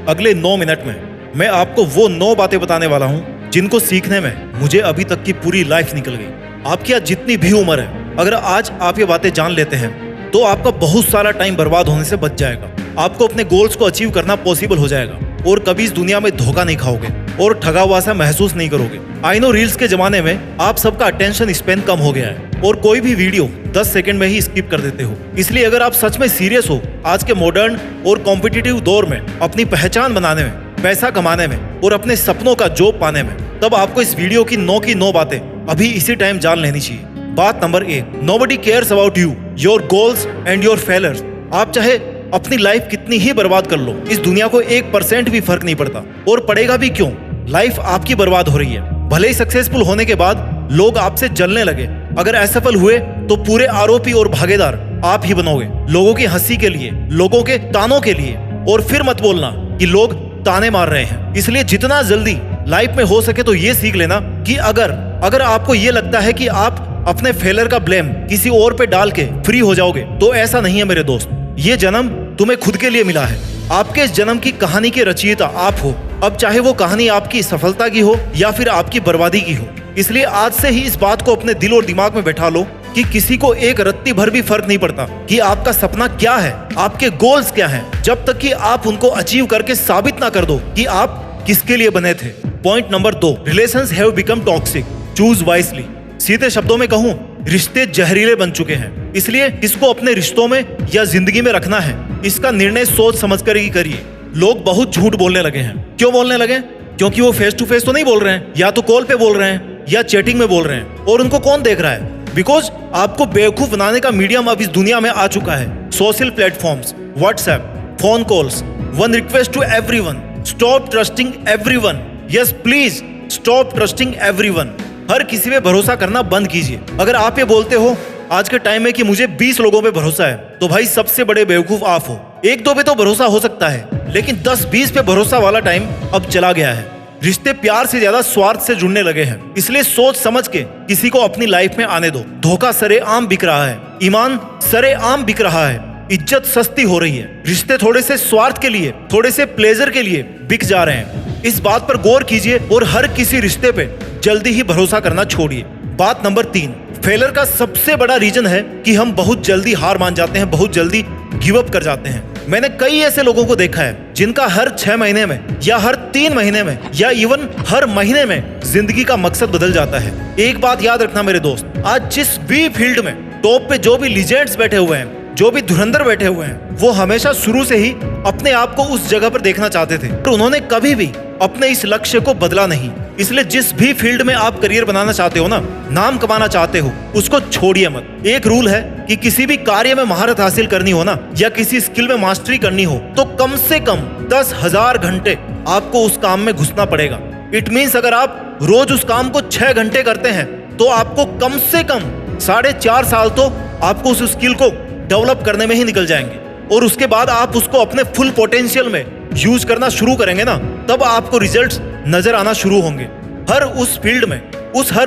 अगले 9 मिनट में मैं आपको वो 9 बातें बताने वाला हूँ जिनको सीखने में मुझे अभी तक की पूरी लाइफ निकल गई। आपकी आज जितनी भी उम्र है, अगर आज आप ये बातें जान लेते हैं तो आपका बहुत सारा टाइम बर्बाद होने से बच जाएगा। आपको अपने गोल्स को अचीव करना पॉसिबल हो जाएगा और कभी इस दुनिया में धोखा नहीं खाओगे और ठगा हुआ सा महसूस नहीं करोगे। आई नो रील्स के जमाने में आप सबका अटेंशन स्पेन कम हो गया है और कोई भी वीडियो 10 सेकंड में ही स्किप कर देते हो। इसलिए अगर आप सच में सीरियस हो आज के मॉडर्न और कॉम्पिटिटिव दौर में अपनी पहचान बनाने में, पैसा कमाने में और अपने सपनों का जॉब पाने में, तब आपको इस वीडियो की 9 की 9 बातें अभी इसी टाइम जान लेनी चाहिए। बात number 1, nobody cares about you, your goals and your failures. आप चाहे अपनी लाइफ कितनी ही बर्बाद कर लो, इस दुनिया को 1% भी फर्क नहीं पड़ता और पड़ेगा भी क्यों। लाइफ आपकी बर्बाद हो रही है। भले ही सक्सेसफुल होने के बाद लोग आपसे जलने लगे, अगर असफल हुए तो पूरे आरोपी और भागीदार आप ही बनोगे, लोगों की हंसी के लिए, लोगों के तानों के लिए। और फिर मत बोलना कि लोग ताने मार रहे हैं। इसलिए जितना जल्दी लाइफ में हो सके तो ये सीख लेना कि अगर आपको ये लगता है कि आप अपने फेलियर का ब्लेम किसी और पे डाल के फ्री हो जाओगे, तो ऐसा नहीं है मेरे दोस्त। ये जन्म तुम्हें खुद के लिए मिला है। आपके इस जन्म की कहानी के रचयिता आप हो। अब चाहे वो कहानी आपकी सफलता की हो या फिर आपकी बर्बादी की हो। इसलिए आज से ही इस बात को अपने दिल और दिमाग में बैठा लो कि किसी को एक रत्ती भर भी फर्क नहीं पड़ता कि आपका सपना क्या है, आपके गोल्स क्या हैं, जब तक कि आप उनको अचीव करके साबित ना कर दो कि आप किसके लिए बने थे। Point number 2, relations have become toxic, choose wisely. सीधे शब्दों में कहूं, रिश्ते जहरीले बन चुके हैं। इसलिए किसको अपने रिश्तों में या जिंदगी में रखना है, इसका निर्णय सोच समझ कर ही करिए। लोग बहुत झूठ बोलने लगे हैं। क्यों बोलने लगे? क्योंकि वो फेस टू फेस तो नहीं बोल रहे हैं, या तो कॉल पे बोल रहे हैं या चैटिंग में बोल रहे हैं। और उनको कौन देख रहा है? बिकॉज आपको बेवकूफ बनाने का मीडियम अब इस दुनिया में आ चुका है। Social platforms, WhatsApp, phone calls. One request to everyone, stop trusting everyone. Yes please, stop trusting everyone. हर किसी पे भरोसा करना बंद कीजिए। अगर आप ये बोलते हो आज के टाइम में कि मुझे 20 लोगों पे भरोसा है, तो भाई सबसे बड़े बेवकूफ आप हो। 1-2 पे तो भरोसा हो सकता है, लेकिन 10-20 पे भरोसा वाला टाइम अब चला गया है। रिश्ते प्यार से ज्यादा स्वार्थ से जुड़ने लगे हैं। इसलिए सोच समझ के किसी को अपनी लाइफ में आने दो। धोखा सरेआम बिक रहा है, ईमान सरेआम बिक रहा है, इज्जत सस्ती हो रही है। रिश्ते थोड़े से स्वार्थ के लिए, थोड़े से प्लेजर के लिए बिक जा रहे हैं। इस बात पर गौर कीजिए और हर किसी रिश्ते पे जल्दी ही भरोसा करना छोड़िए। बात नंबर 3, फेलियर का सबसे बड़ा रीजन है कि हम बहुत जल्दी हार मान जाते हैं, बहुत जल्दी गिव अप कर जाते हैं। मैंने कई ऐसे लोगों को देखा है जिनका हर 6 महीने में या हर 3 महीने में या इवन हर महीने में जिंदगी का मकसद बदल जाता है। एक बात याद रखना मेरे दोस्त, आज जिस भी फील्ड में टॉप पे जो भी लीजेंड्स बैठे हुए हैं, जो भी धुरंधर बैठे हुए हैं, वो हमेशा शुरू से ही अपने आप को उस जगह पर देखना चाहते थे। तो उन्होंने कभी भी अपने इस लक्ष्य को बदला नहीं। इसलिए जिस भी फील्ड में आप करियर बनाना चाहते हो ना, नाम कमाना चाहते हो, उसको छोड़िए मत। एक रूल है कि किसी भी कार्य में महारत हासिल करनी हो ना, या किसी स्किल में मास्टरी करनी हो, तो कम से कम 10,000 घंटे आपको उस काम में घुसना पड़ेगा। इट मीन्स अगर आप रोज उस काम को 6 घंटे करते हैं, तो आपको कम से कम 4.5 साल तो आपको उस स्किल को डेवलप करने में ही निकल जाएंगे। और उसके बाद आप उसको अपने फुल पोटेंशियल में यूज करना शुरू करेंगे ना, तब आपको रिजल्ट्स नजर आना शुरू होंगे। हर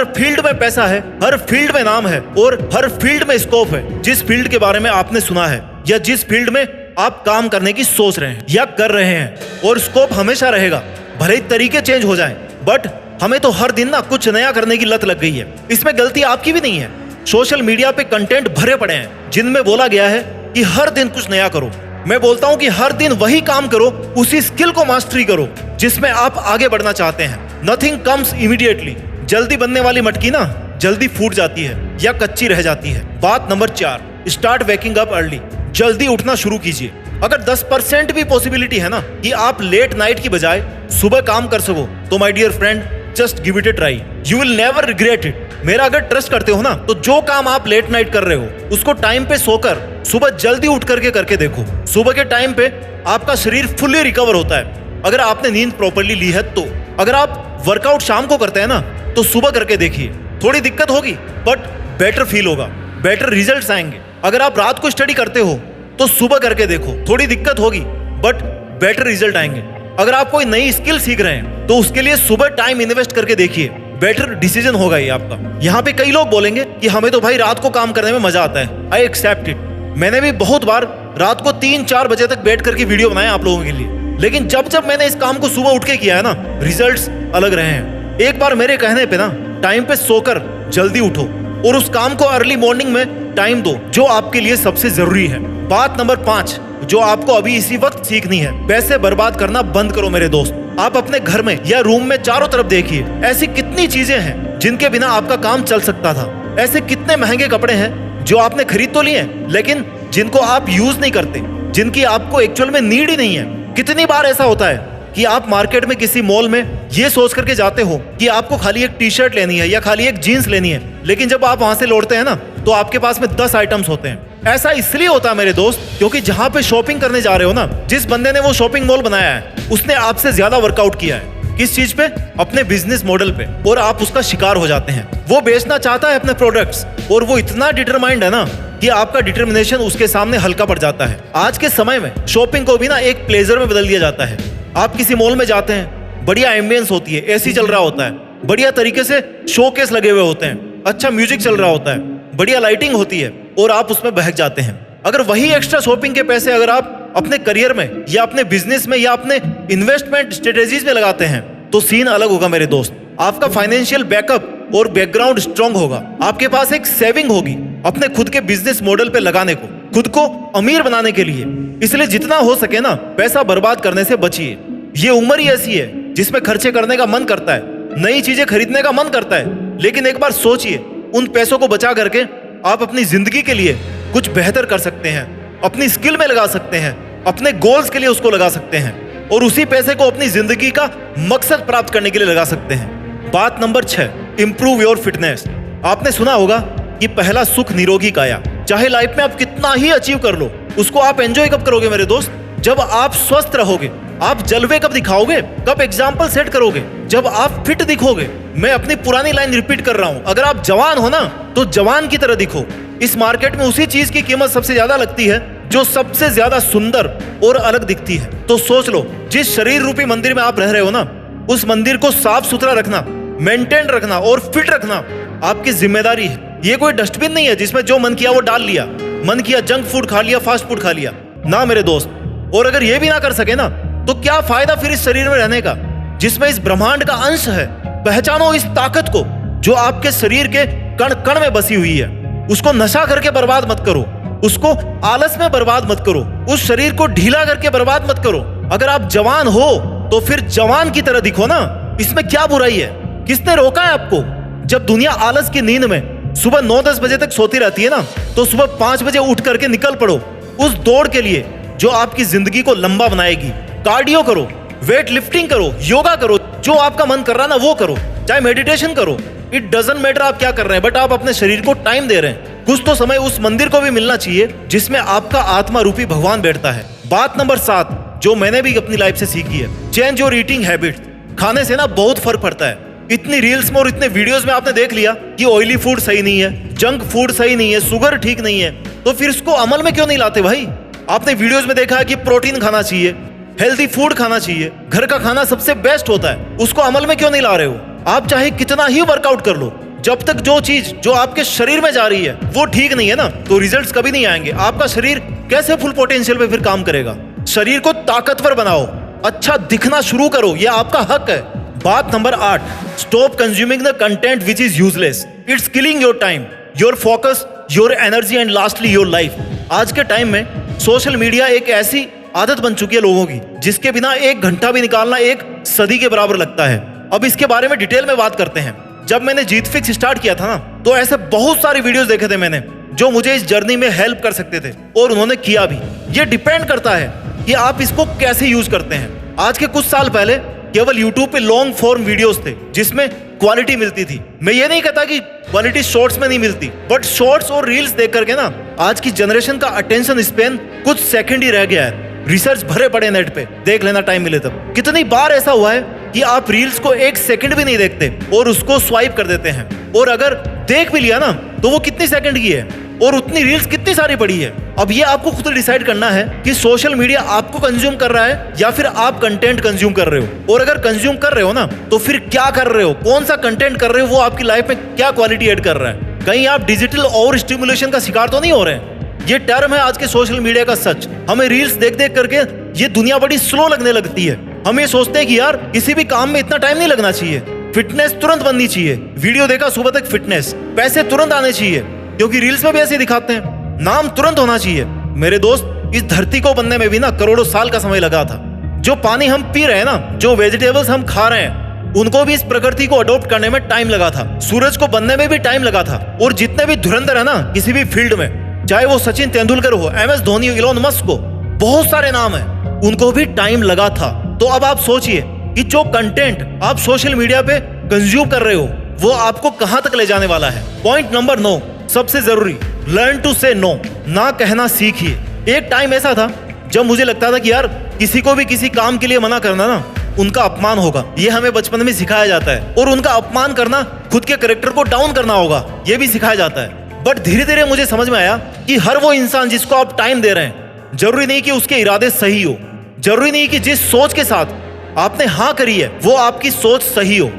फील्ड में पैसा है, हर फील्ड में नाम है और हर फील्ड में स्कोप है। जिस फील्ड के बारे में आपने सुना है या जिस फील्ड में आप काम करने की सोच रहे हैं या कर रहे हैं, और स्कोप हमेशा रहेगा। भले ही तरीके चेंज हो जाएं, बट हमें तो हर दिन ना कुछ नया करने की लत लग गई है। इसमें गलती आपकी भी नहीं है। सोशल मीडिया पे कंटेंट भरे पड़े हैं जिनमें बोला गया है कि हर दिन कुछ नया करो। मैं बोलता हूं कि हर दिन वही काम करो, उसी स्किल को मास्टरी करो जिसमें आप आगे बढ़ना चाहते हैं। Nothing comes immediately. जल्दी बनने वाली मटकी ना जल्दी फूट जाती है या कच्ची रह जाती है। बात number 4, start waking up early. जल्दी उठना शुरू कीजिए। अगर 10% भी पॉसिबिलिटी है ना कि आप लेट नाइट की बजाय सुबह काम कर सको, तो my dear friend, just give it a try, you will never regret it. मेरा अगर ट्रस्ट करते हो ना, तो जो काम आप लेट नाइट कर रहे हो, उसको टाइम पे सोकर सुबह जल्दी उठ करके देखो। सुबह के टाइम पे आपका शरीर फुल्ली रिकवर होता है, अगर आपने नींद प्रॉपर्ली ली है तो। अगर आप वर्कआउट शाम को करते हैं ना, तो सुबह करके देखिए। थोड़ी दिक्कत होगी बट बेटर फील होगा, बेटर रिजल्ट्स आएंगे। अगर आप रात को स्टडी करते हो तो सुबह करके देखो। थोड़ी दिक्कत होगी बट बेटर रिजल्ट आएंगे। अगर आप कोई नई स्किल सीख रहे हैं तो उसके लिए सुबह टाइम इन्वेस्ट करके देखिए, बेटर डिसीजन होगा ये आपका। यहाँ पे कई लोग बोलेंगे कि हमें तो भाई रात को काम करने में मजा आता है। I accept it. मैंने भी बहुत बार रात को 3-4 बजे तक बैठ करके वीडियो बनाए आप लोगों के लिए। लेकिन जब जब मैंने इस काम को सुबह उठ के किया है ना, रिजल्ट्स अलग रहे हैं। एक बार मेरे कहने पे ना टाइम पे सोकर जल्दी उठो और उस काम को अर्ली मॉर्निंग में टाइम दो जो आपके लिए सबसे जरूरी है। बात नंबर 5 जो आपको अभी इसी वक्त सीखनी है, पैसे बर्बाद करना बंद करो मेरे दोस्त। आप अपने घर में या रूम में चारों तरफ देखिए, ऐसी कितनी चीजें हैं जिनके बिना आपका काम चल सकता था। ऐसे कितने महंगे कपड़े हैं जो आपने खरीद तो लिए लेकिन जिनको आप यूज नहीं करते, जिनकी आपको एक्चुअल में नीड ही नहीं है। कितनी बार ऐसा होता है कि आप मार्केट में किसी मॉल में ये सोच करके जाते हो कि आपको खाली एक टी शर्ट लेनी है या खाली एक जीन्स लेनी है, लेकिन जब आप वहां से लौटते हैं ना तो आपके पास में 10 आइटम्स होते हैं। ऐसा इसलिए होता है मेरे दोस्त क्योंकि जहां पे शॉपिंग करने जा रहे हो ना, जिस बंदे ने वो शॉपिंग मॉल बनाया है उसने आपसे ज्यादा वर्कआउट किया है। किस चीज पे? अपने बिजनेस मॉडल पे, और आप उसका शिकार हो जाते हैं। वो बेचना चाहता है अपने प्रोडक्ट्स और वो इतना डिटरमाइंड है ना कि आपका डिटर्मिनेशन उसके सामने हल्का पड़ जाता है। आज के समय में शॉपिंग को भी ना एक प्लेजर में बदल दिया जाता है। आप किसी मॉल में जाते हैं, बढ़िया एम्बियंस होती है, एसी चल रहा होता है, बढ़िया तरीके से शोकेस लगे हुए होते हैं, अच्छा म्यूजिक चल रहा होता है, बढ़िया लाइटिंग होती है और आप उसमें बहक जाते हैं। अगर वही एक्स्ट्रा शॉपिंग के पैसे अगर आप अपने करियर में या अपने बिजनेस में या अपने इन्वेस्टमेंट स्ट्रेटेजीज में लगाते हैं तो सीन अलग होगा मेरे दोस्त। आपका फाइनेंशियल बैकअप और बैकग्राउंड स्ट्रांग होगा। आपके पास एक सेविंग होगी अपने खुद के बिजनेस मॉडल पे लगाने को, खुद को अमीर बनाने के लिए। इसलिए जितना हो सके ना पैसा बर्बाद करने से बचिए। ये उम्र ही ऐसी है जिसमें खर्चे करने का मन करता है, नई चीजें खरीदने का मन करता है, लेकिन एक बार सोचिए उन पैसों को बचा करके आप अपनी जिंदगी के लिए कुछ बेहतर कर सकते हैं, अपनी स्किल में लगा सकते हैं, अपने गोल्स के लिए उसको लगा सकते हैं और उसी पैसे को अपनी जिंदगी का मकसद प्राप्त करने के लिए लगा सकते हैं। बात नंबर 6, इंप्रूव योर फिटनेस। आपने सुना होगा कि पहला सुख निरोगी काया। चाहे लाइफ में आप कितना ही अचीव कर लो, उसको आप एंजॉय कब करोगे मेरे दोस्त? जब आप स्वस्थ रहोगे। आप जलवे कब दिखाओगे? कब एग्जाम्पल सेट करोगे? जब आप फिट दिखोगे। मैं अपनी पुरानी लाइन रिपीट कर रहा हूं, अगर आप जवान हो ना तो जवान की तरह दिखो। इस मार्केट में उसी चीज की कीमत सबसे ज्यादा लगती है जो सबसे ज्यादा सुंदर और अलग दिखती है। तो सोच लो, जिस शरीर रूपी मंदिर में आप रह रहे हो ना, उस मंदिर को साफ सुथरा रखना, मेंटेन रखना और फिट रखना आपकी जिम्मेदारी है। ये कोई डस्टबिन नहीं है जिसमें जो मन किया वो डाल लिया, मन किया जंक फूड खा लिया, फास्ट फूड खा लिया ना मेरे दोस्त। और अगर ये भी ना कर सके ना तो क्या फायदा फिर इस शरीर में रहने का जिसमें इस ब्रह्मांड का अंश है। पहचानो इस ताकत को जो आपके शरीर के कण कण में बसी हुई है। उसको नशा करके बर्बाद मत करो, उसको आलस में बर्बाद मत करो, उस शरीर को ढीला करके बर्बाद मत करो। अगर आप जवान हो तो फिर जवान की तरह दिखो ना, इसमें क्या बुराई है? किसने रोका है आपको? जब दुनिया आलस की नींद में सुबह 9-10 बजे तक सोती रहती है ना, तो सुबह 5 बजे उठ करके निकल पड़ो उस दौड़ के लिए जो आपकी जिंदगी को लंबा बनाएगी। कार्डियो करो, वेट लिफ्टिंग करो, योगा करो, जो आपका मन कर रहा है ना वो करो, चाहे मेडिटेशन करो। इट डजंट मैटर आप क्या कर रहे हैं, बट आप अपने शरीर को टाइम दे रहे हैं। कुछ तो समय उस मंदिर को भी मिलना चाहिए जिसमें आपका आत्मा रूपी भगवान बैठता है। बात नंबर 7 जो मैंने भी अपनी लाइफ से सीखी है, चेंज योर ईटिंग हैबिट। खाने से ना बहुत फर्क पड़ता है। इतनी रील्स में और इतने वीडियोस में आपने देख लिया कि ऑयली फूड सही नहीं है, जंक फूड सही नहीं है, शुगर ठीक नहीं है, तो फिर इसको अमल में क्यों नहीं लाते भाई? आपने वीडियोस में देखा है कि प्रोटीन खाना चाहिए, हेल्दी फूड खाना चाहिए, घर का खाना सबसे बेस्ट होता है, उसको अमल में क्यों नहीं ला रहे हो? आप चाहे कितना ही वर्कआउट कर लो, जब तक जो चीज जो आपके शरीर में जा रही है वो ठीक नहीं है ना, तो रिजल्ट्स कभी नहीं आएंगे। आपका शरीर कैसे फुल पोटेंशियल पे फिर काम करेगा? शरीर को ताकतवर बनाओ, अच्छा दिखना शुरू करो, यह आपका हक है। बात number 8, stop consuming the content which is useless. It's killing your time, your focus, your energy and lastly your life. आज के टाइम में सोशल मीडिया एक ऐसी आदत बन चुकी है लोगों की जिसके बिना 1 घंटा भी निकालना 1 सदी के बराबर लगता है। अब इसके बारे में डिटेल में बात करते हैं। जब मैंने जीत फिक्स स्टार्ट किया था ना, तो ऐसे बहुत सारे वीडियोस देखे थे मैंने जो मुझे इस जर्नी में हेल्प कर सकते थे और उन्होंने किया भी। ये डिपेंड करता है कि आप इसको कैसे यूज करते हैं। आज के कुछ साल पहले केवल YouTube पे लॉन्ग फॉर्म वीडियोस थे जिसमें क्वालिटी मिलती थी। मैं ये नहीं कहता कि क्वालिटी शॉर्ट्स में नहीं मिलती, बट शॉर्ट्स और रील्स देख करके ना आज की जनरेशन का अटेंशन स्पेन कुछ सेकंड ही रह गया है। रिसर्च भरे पड़े नेट पे, देख लेना टाइम मिले तब। कितनी बार ऐसा हुआ है कि आप रील्स को 1 सेकंड भी नहीं देखते और उसको स्वाइप कर देते हैं, और अगर देख भी लिया ना तो वो कितनी सेकंड की है और उतनी रील्स कितनी सारी पड़ी है। अब ये आपको खुद डिसाइड करना है कि सोशल मीडिया आपको कंज्यूम कर रहा है या फिर आप कंटेंट कंज्यूम कर रहे हो। और अगर कंज्यूम कर रहे हो ना तो फिर क्या कर रहे हो, कौन सा कंटेंट कर रहे हो, वो आपकी लाइफ में क्या क्वालिटी ऐड कर रहा है। कहीं आप डिजिटल ओवर स्टिमुलेशन का शिकार तो नहीं हो रहे हैं? ये टर्म है आज के सोशल मीडिया का सच। हमें रील्स देख देख करके ये दुनिया बड़ी स्लो लगने लगती है। हम ये सोचते हैं कि यार किसी भी काम में इतना टाइम नहीं लगना चाहिए, फिटनेस तुरंत बननी चाहिए, वीडियो देखा सुबह तक फिटनेस, पैसे तुरंत आने चाहिए क्योंकि रील्स में भी ऐसे दिखाते हैं, नाम तुरंत होना चाहिए। मेरे दोस्त, इस धरती को बनने में भी ना करोड़ों साल का समय लगा था। जो पानी हम पी रहे हैं ना, जो वेजिटेबल्स हम खा रहे हैं, उनको भी इस प्रकृति को अडॉप्ट करने में टाइम लगा था। सूरज को बनने में भी टाइम लगा था। और जितने भी धुरंधर है ना किसी भी फील्ड में, चाहे वो सचिन तेंदुलकर हो, MS धोनी हो, इलोन मस्क हो, बहुत सारे नाम है, उनको भी टाइम लगा था। तो अब आप सोचिए कि जो कंटेंट आप सोशल मीडिया पे कंज्यूम कर रहे हो वो आपको कहां तक ले जाने वाला है। पॉइंट नंबर 9, सबसे जरूरी, लर्न टू से नो, ना कहना सीखिए। एक टाइम ऐसा था जब मुझे लगता था कि यार किसी को भी किसी काम के लिए मना करना ना उनका अपमान होगा। ये हमें बचपन में सिखाया जाता है। और उनका अपमान करना खुद के कैरेक्टर को डाउन करना होगा, ये भी सिखाया जाता है। बट धीरे धीरे मुझे समझ में आया कि हर वो इंसान जिसको आप टाइम दे रहे हैं, जरूरी नहीं कि उसके इरादे सही हो, जरूरी नहीं कि जिस सोच के साथ आपने हाँ करी है वो आपकी सोच सही हो।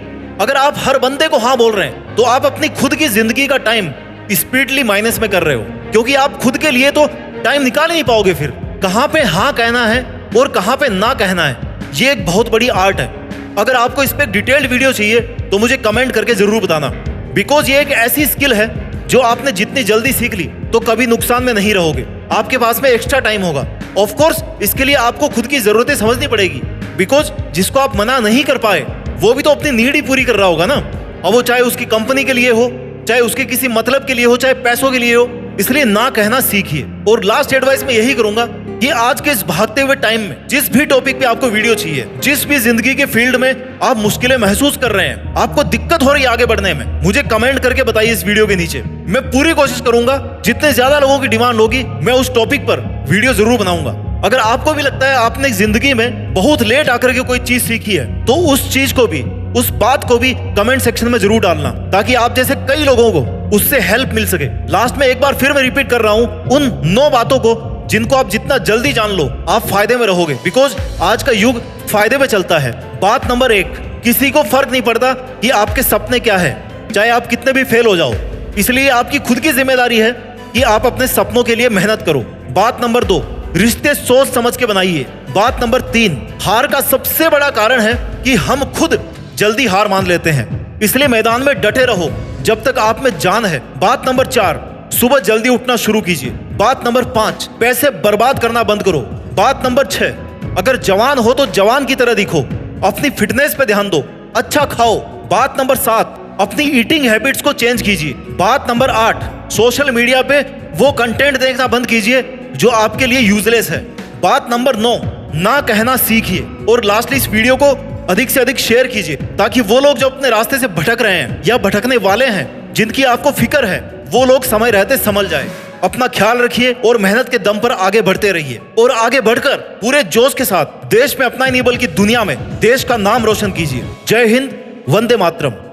अगर आप हर बंदे को हाँ बोल रहे हैं तो आप अपनी खुद की जिंदगी का टाइम स्पीडली माइनस में कर रहे हो, क्योंकि आप खुद के लिए तो टाइम निकाल नहीं पाओगे। फिर कहां पे हाँ कहना है और कहां पे ना कहना है, ये एक बहुत बड़ी आर्ट है। अगर आपको इस पे डिटेल्ड वीडियो चाहिए तो मुझे कमेंट करके जरूर बताना, बिकॉज ये एक ऐसी स्किल है जो आपने जितनी जल्दी सीख ली तो कभी नुकसान में नहीं रहोगे। आपके पास में एक्स्ट्रा टाइम होगा। ऑफ कोर्स इसके लिए आपको खुद की जरूरतें समझनी पड़ेगी, बिकॉज जिसको आप मना नहीं कर पाए वो भी तो अपनी नीड ही पूरी कर रहा होगा ना। अब वो चाहे उसकी कंपनी के लिए हो, चाहे उसके किसी मतलब के लिए हो, चाहे पैसों के लिए हो। इसलिए ना कहना सीखिए। और लास्ट एडवाइस मैं यही करूंगा कि आज के इस भागते हुए टाइम में जिस भी टॉपिक पे आपको वीडियो चाहिए, जिस भी जिंदगी के फील्ड में आप मुश्किलें महसूस कर रहे हैं, आपको दिक्कत हो रही है आगे बढ़ने में, मुझे कमेंट करके बताइए इस वीडियो के नीचे। मैं पूरी कोशिश करूंगा, जितने ज्यादा लोगों की डिमांड होगी मैं उस टॉपिक पर वीडियो जरूर बनाऊंगा। अगर आपको भी लगता है आपने जिंदगी में बहुत लेट आकर के कोई चीज सीखी है तो उस चीज को भी, उस बात को भी कमेंट सेक्शन में जरूर डालना, ताकि आप जैसे कई लोगों को उससे हेल्प मिल सके। लास्ट में एक बार फिर मैं रिपीट कर रहा हूं उन 9 बातों को जिनको आप जितना जल्दी जान लो आप फायदे में रहोगे, बिकॉज आज का युग फायदे में चलता है। बात नंबर 1, किसी को फर्क नहीं पड़ता कि आपके सपने क्या है, चाहे आप कितने भी फेल हो जाओ। इसलिए आपकी खुद की जिम्मेदारी है कि आप अपने सपनों के लिए मेहनत करो। बात नंबर 2, रिश्ते सोच समझ के बनाइए। बात नंबर 3, हार का सबसे बड़ा कारण है कि हम खुद जल्दी हार मान लेते हैं, इसलिए मैदान में डटे रहो जब तक आप में जान है। बात नंबर 4, सुबह जल्दी उठना शुरू कीजिए। बात नंबर 5, पैसे बर्बाद करना बंद करो। बात नंबर 6, अगर जवान हो तो जवान की तरह दिखो, अपनी फिटनेस पे ध्यान दो, अच्छा खाओ। बात नंबर 7, अपनी ईटिंग हैबिट्स को चेंज कीजिए। बात नंबर 8, सोशल मीडिया पे वो कंटेंट देखना बंद कीजिए जो आपके लिए यूजलेस है। बात नंबर 9, ना कहना सीखिए। और लास्टली इस वीडियो को अधिक से अधिक शेयर कीजिए, ताकि वो लोग जो अपने रास्ते से भटक रहे हैं या भटकने वाले हैं, जिनकी आपको फिक्र है, वो लोग समय रहते संभल जाए। अपना ख्याल रखिए और मेहनत के दम पर आगे बढ़ते रहिए, और आगे बढ़कर पूरे जोश के साथ देश में अपना ही नहीं बल्कि दुनिया में देश का नाम रोशन कीजिए। जय हिंद, वंदे मातरम।